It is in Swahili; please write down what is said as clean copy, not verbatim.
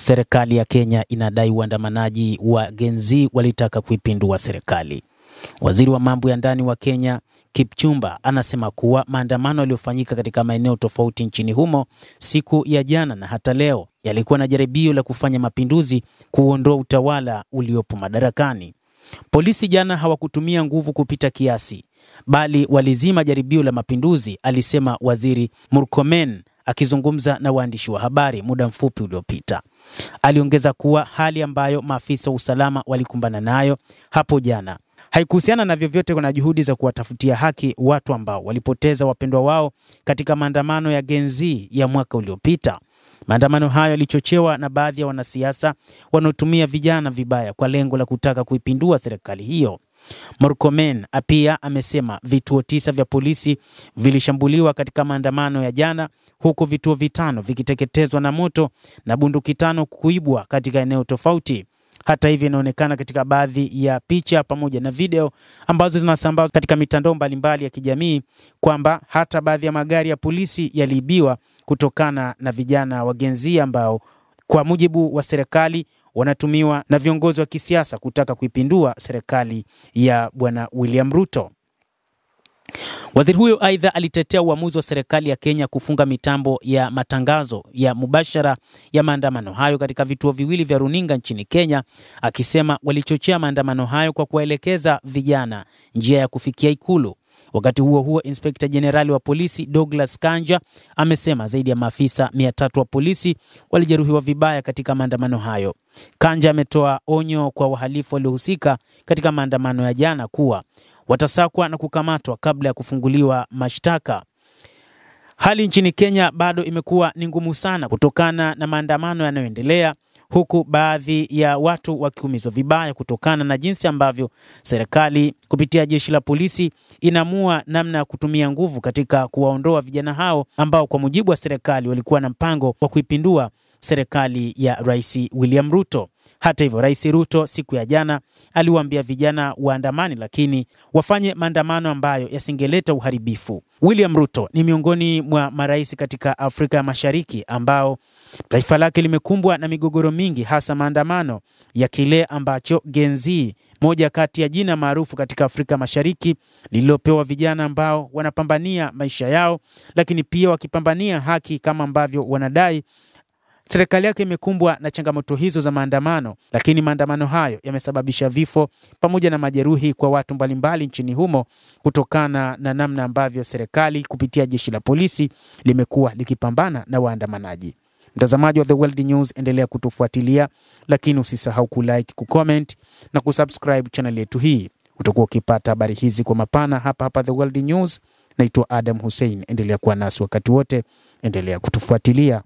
Serikali ya Kenya inadai waandamanaji wa Gen Z walitaka kuipindua serikali. Waziri wa mambo ya ndani wa Kenya, Kipchumba, anasema kuwa maandamano yaliyofanyika katika maeneo tofauti nchini humo siku ya jana na hata leo yalikuwa na jaribio la kufanya mapinduzi kuondoa utawala uliopo madarakani. Polisi jana hawakutumia nguvu kupita kiasi, bali walizima jaribio la mapinduzi, alisema Waziri Murkomen akizungumza na waandishi wa habari muda mfupi uliopita. Aliongeza kuwa hali ambayo maafisa wa usalama walikumbana nayo hapo jana haikuhusiana na vyovyote na juhudi za kuwatafutia haki watu ambao walipoteza wapendwa wao katika maandamano ya Gen Z ya mwaka uliopita. Maandamano hayo yalichochewa na baadhi ya wanasiasa wanaotumia vijana vibaya kwa lengo la kutaka kuipindua serikali hiyo. Murkomen pia amesema vituo 9 vya polisi vilishambuliwa katika maandamano ya jana, huku vituo 5 vikiteketezwa na moto na bunduki 5 kuibwa katika eneo tofauti. Hata hivyo, inaonekana katika baadhi ya picha pamoja na video ambazo zinasambazwa katika mitandao mbalimbali ya kijamii kwamba hata baadhi ya magari ya polisi yaliibiwa kutokana na vijana wa Gen Z ambao kwa mujibu wa serikali wanatumiwa na viongozi wa kisiasa kutaka kuipindua serikali ya Bwana William Ruto. Waziri huyo aidha alitetea uamuzi wa serikali ya Kenya kufunga mitambo ya matangazo ya mubashara ya maandamano hayo katika vituo viwili vya runinga nchini Kenya, akisema walichochea maandamano hayo kwa kuwaelekeza vijana njia ya kufikia ikulu. Wakati huo huo, Inspekta Jenerali wa polisi Douglas Kanja amesema zaidi ya maafisa 300 wa polisi walijeruhiwa vibaya katika maandamano hayo. Kanja ametoa onyo kwa wahalifu waliohusika katika maandamano ya jana kuwa watasakwa na kukamatwa kabla ya kufunguliwa mashtaka. Hali nchini Kenya bado imekuwa ni ngumu sana kutokana na maandamano yanayoendelea, huku baadhi ya watu wakiumizwa vibaya kutokana na jinsi ambavyo serikali kupitia jeshi la polisi inaamua namna ya kutumia nguvu katika kuwaondoa vijana hao ambao kwa mujibu wa serikali walikuwa na mpango wa kuipindua serikali ya Rais William Ruto. Hata hivyo, Rais Ruto siku ya jana aliwaambia vijana waandamani, lakini wafanye maandamano ambayo yasingeleta uharibifu. William Ruto ni miongoni mwa marais katika Afrika ya Mashariki ambao taifa lake limekumbwa na migogoro mingi, hasa maandamano ya kile ambacho Gen Z, moja kati ya jina maarufu katika Afrika Mashariki lililopewa vijana ambao wanapambania maisha yao, lakini pia wakipambania haki kama ambavyo wanadai. Serikali yake imekumbwa na changamoto hizo za maandamano, lakini maandamano hayo yamesababisha vifo pamoja na majeruhi kwa watu mbalimbali nchini humo kutokana na namna ambavyo serikali kupitia jeshi la polisi limekuwa likipambana na waandamanaji. Mtazamaji wa The World News, endelea kutufuatilia, lakini usisahau kulike, kucomment na kusubscribe channel yetu hii. Utakuwa ukipata habari hizi kwa mapana hapa The World News. Naitwa Adam Hussein, endelea kuwa nasi wakati wote, endelea kutufuatilia.